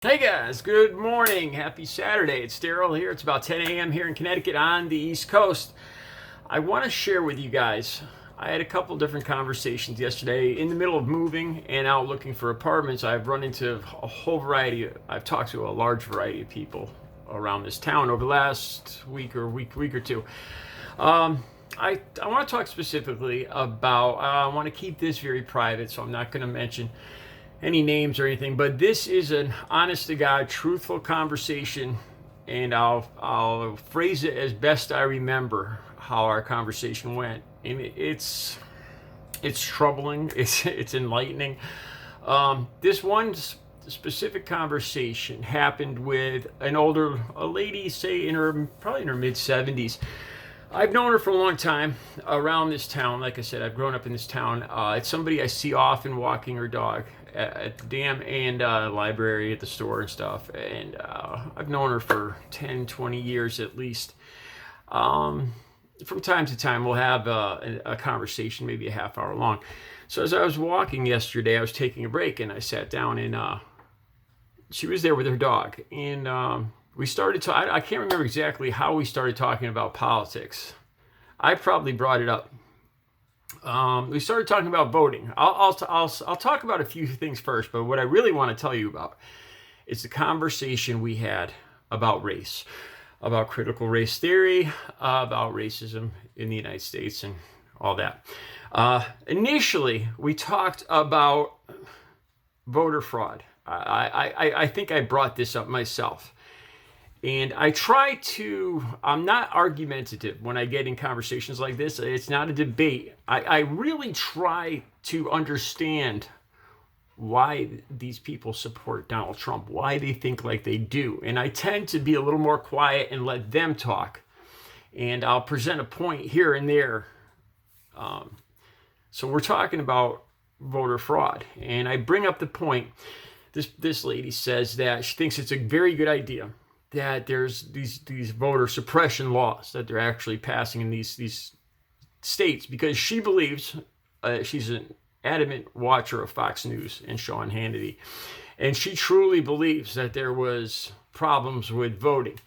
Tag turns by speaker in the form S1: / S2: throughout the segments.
S1: Hey guys, good morning. Happy Saturday. It's Daryl here. It's about 10 a.m. here in Connecticut on the East Coast. I want to share with you guys. I had a couple different conversations yesterday in the middle of moving and out looking for apartments. I've run into a whole variety. I've talked to a large variety of people around this town over the last week or two. I want to talk specifically about. I want to keep this very private, so I'm not going to mention any names or anything, but this is an honest to God, truthful conversation, and I'll phrase it as best I remember how our conversation went. And it's troubling. It's enlightening. This one specific conversation happened with a lady, say probably in her mid 70s. I've known her for a long time around this town. Like I said, I've grown up in this town. It's somebody I see often walking her dog at the dam and library, at the store and stuff. And I've known her for 10, 20 years at least. From time to time, we'll have a conversation, maybe a half hour long. So as I was walking yesterday, I was taking a break and I sat down and she was there with her dog. And we started to, I can't remember exactly how we started talking about politics. I probably brought it up. We started talking about voting. I'll talk about a few things first, but what I really want to tell you about is the conversation we had about race, about critical race theory, about racism in the United States and all that. Initially, we talked about voter fraud. I think I brought this up myself. And I'm not argumentative when I get in conversations like this. It's not a debate. I really try to understand why these people support Donald Trump, why they think like they do. And I tend to be a little more quiet and let them talk. And I'll present a point here and there. So we're talking about voter fraud. And I bring up the point. This lady says that she thinks it's a very good idea that there's these voter suppression laws that they're actually passing in these states, because she believes, she's an adamant watcher of Fox News and Sean Hannity, and she truly believes that there was problems with voting.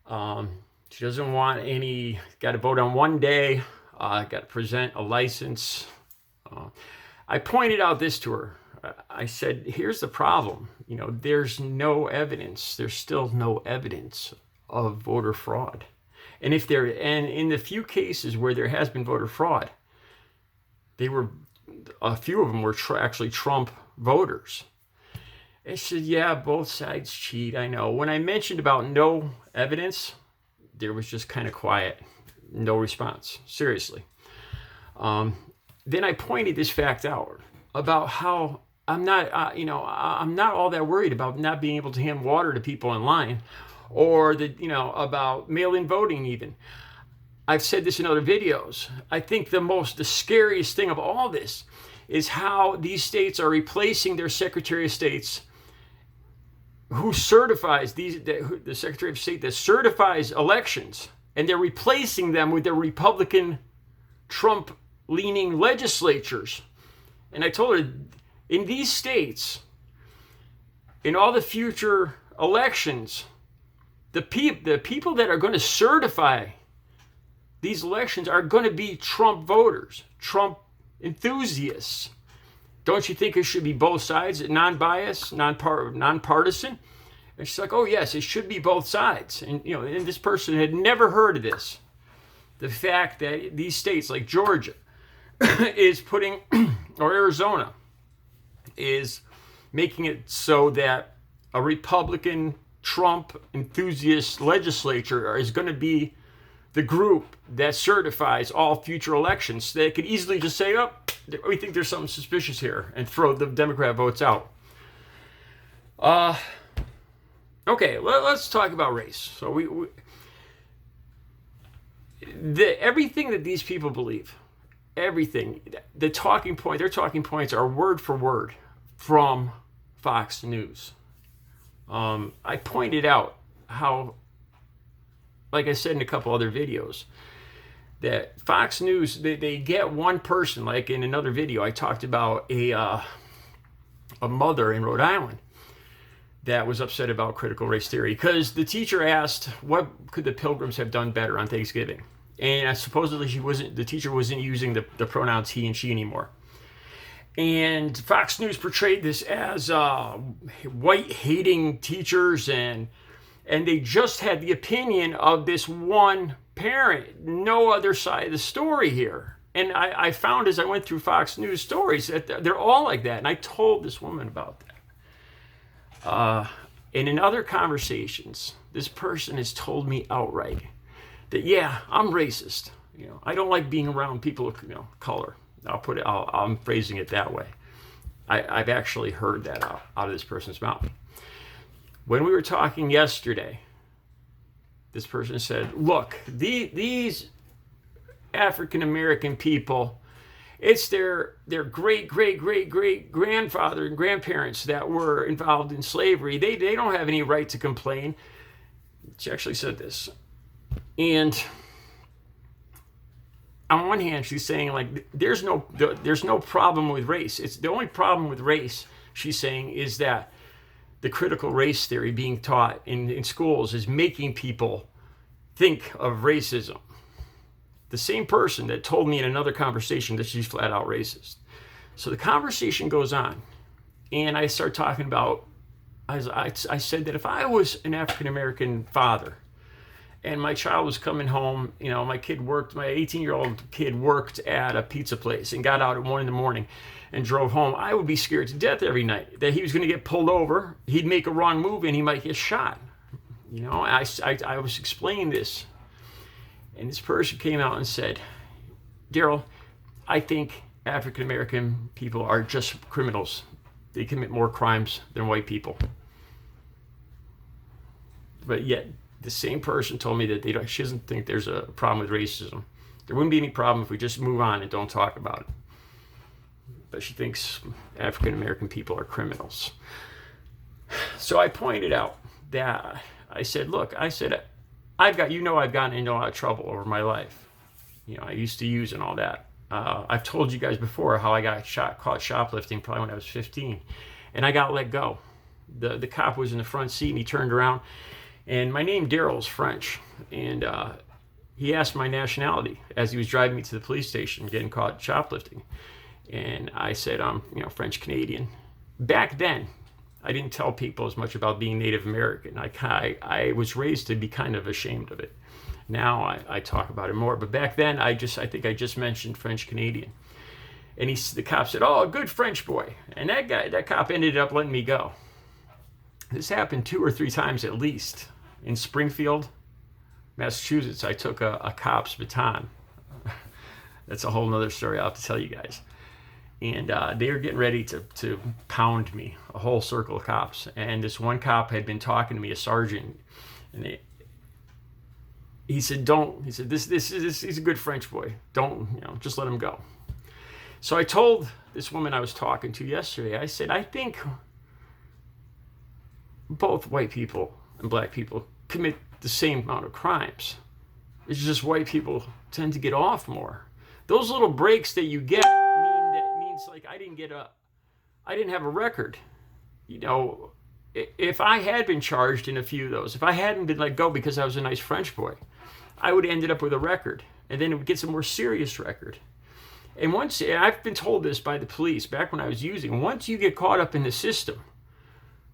S1: She doesn't want got to vote on one day, got to present a license. I pointed out this to her. I said, here's the problem. There's no evidence. There's still no evidence of voter fraud. And in the few cases where there has been voter fraud, a few of them were actually Trump voters. And she said, yeah, both sides cheat. I know. When I mentioned about no evidence, there was just kind of quiet, no response. Seriously. Then I pointed this fact out about how I'm not all that worried about not being able to hand water to people in line, or about mail-in voting even. I've said this in other videos. I think the scariest thing of all this is how these states are replacing their Secretary of States, who certifies the Secretary of State that certifies elections, and they're replacing them with their Republican, Trump-leaning legislatures. And I told her, in these states, in all the future elections, the people that are going to certify these elections are going to be Trump voters, Trump enthusiasts. Don't you think it should be both sides, non-biased, nonpartisan? And she's like, oh yes, it should be both sides. And and this person had never heard of this. The fact that these states like Georgia is putting, or Arizona, is making it so that a Republican Trump enthusiast legislature is going to be the group that certifies all future elections. They could easily just say, oh, we think there's something suspicious here, and throw the Democrat votes out. Okay, let's talk about race. So everything that these people believe, everything, their talking points are word for word from Fox News. I pointed out how, like I said in a couple other videos, that Fox News, they get one person. Like in another video, I talked about a mother in Rhode Island that was upset about critical race theory, because the teacher asked, what could the Pilgrims have done better on Thanksgiving? And supposedly the teacher wasn't using the pronouns he and she anymore. And Fox News portrayed this as white-hating teachers, and they just had the opinion of this one parent, no other side of the story here. And I found, as I went through Fox News stories, that they're all like that. And I told this woman about that. And in other conversations, this person has told me outright that, yeah, I'm racist. I don't like being around people of color. I'm phrasing it that way. I've actually heard that out of this person's mouth. When we were talking yesterday, this person said, look, these African American people, it's their great grandfather and grandparents that were involved in slavery. They don't have any right to complain. She actually said this. And on one hand, she's saying, like, there's no problem with race. It's the only problem with race, she's saying, is that the critical race theory being taught in schools is making people think of racism. The same person that told me in another conversation that she's flat out racist. So the conversation goes on, and I start talking about, I said that if I was an African American father, and my child was coming home, my 18-year-old kid worked at a pizza place and got out at 1 a.m. and drove home, I would be scared to death every night that he was going to get pulled over, he'd make a wrong move, and he might get shot. I was explaining this, and this person came out and said, Daryl, I think African American people are just criminals. They commit more crimes than white people. But yet, the same person told me that she doesn't think there's a problem with racism. There wouldn't be any problem if we just move on and don't talk about it. But she thinks African American people are criminals. So I pointed out that I said, look, I've gotten into a lot of trouble over my life. I used to use and all that. I've told you guys before how I got caught shoplifting probably when I was 15, and I got let go. The cop was in the front seat, and he turned around. And my name, Daryl, is French, and he asked my nationality as he was driving me to the police station getting caught shoplifting. And I said, I'm French Canadian. Back then, I didn't tell people as much about being Native American. I was raised to be kind of ashamed of it. Now I talk about it more, but back then I think I just mentioned French Canadian. And the cop said, oh, a good French boy. And that cop ended up letting me go. This happened 2 or 3 times at least. In Springfield, Massachusetts, I took a cop's baton. That's a whole nother story I'll have to tell you guys. And they were getting ready to pound me, a whole circle of cops. And this one cop had been talking to me, a sergeant, and he said, he's a good French boy. Don't, just let him go. So I told this woman I was talking to yesterday, I said, I think both white people and black people commit the same amount of crimes. It's just white people tend to get off more. Those little breaks that you get means like I didn't have a record. If I had been charged in a few of those, if I hadn't been let go because I was a nice French boy, I would have ended up with a record, and then it would get some more serious record. And I've been told this by the police back when I was using, once you get caught up in the system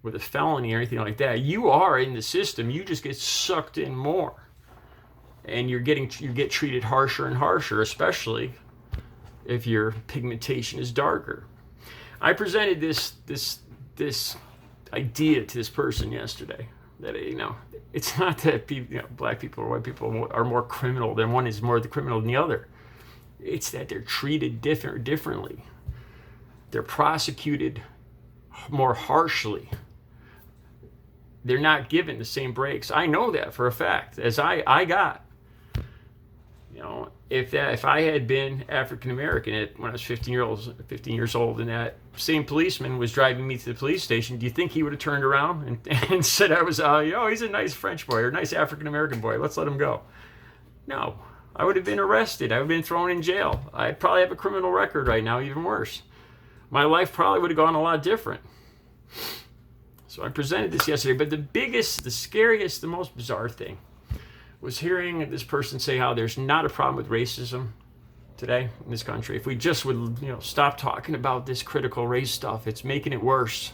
S1: with a felony or anything like that, you are in the system. You just get sucked in more, and you get treated harsher and harsher, especially if your pigmentation is darker. I presented this idea to this person yesterday that it's not that black people or white people are more criminal than one is more the criminal than the other. It's that they're treated differently. They're prosecuted more harshly. They're not given the same breaks. I know that for a fact, as I got. If I had been African American when I was 15 years old, and that same policeman was driving me to the police station, do you think he would have turned around and said I was, he's a nice French boy or a nice African American boy, let's let him go? No, I would have been arrested. I would have been thrown in jail. I'd probably have a criminal record right now, even worse. My life probably would have gone a lot different. So I presented this yesterday, but the biggest, the scariest, the most bizarre thing was hearing this person say how there's not a problem with racism today in this country. If we just would, stop talking about this critical race stuff, it's making it worse.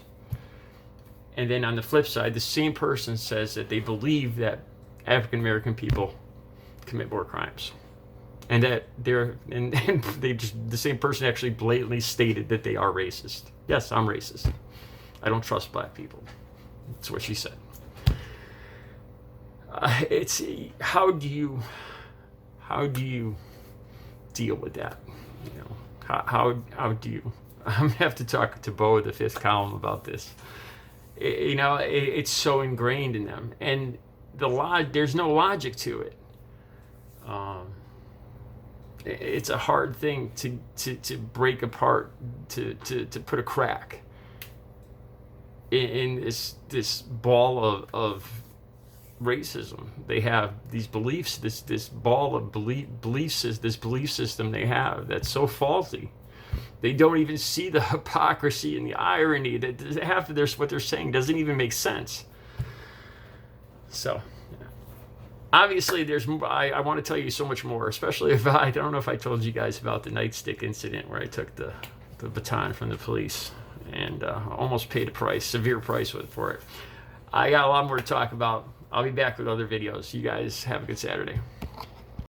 S1: And then on the flip side, the same person says that they believe that African American people commit more crimes. And that the same person actually blatantly stated that they are racist. Yes, I'm racist. I don't trust black people. That's what she said. It's how do you deal with that? How do you? I'm gonna have to talk to Bo of the Fifth Column about this. It's so ingrained in them, and there's no logic to it. It's a hard thing to break apart, to put a crack in this ball of racism. They have these beliefs, this ball of beliefs, this belief system they have that's so faulty. They don't even see the hypocrisy and the irony that half of what they're saying doesn't even make sense. So obviously I want to tell you so much more, especially if I don't know if I told you guys about the nightstick incident where I took the baton from the police and almost paid a severe price for it. I got a lot more to talk about. I'll be back with other videos. You guys have a good Saturday.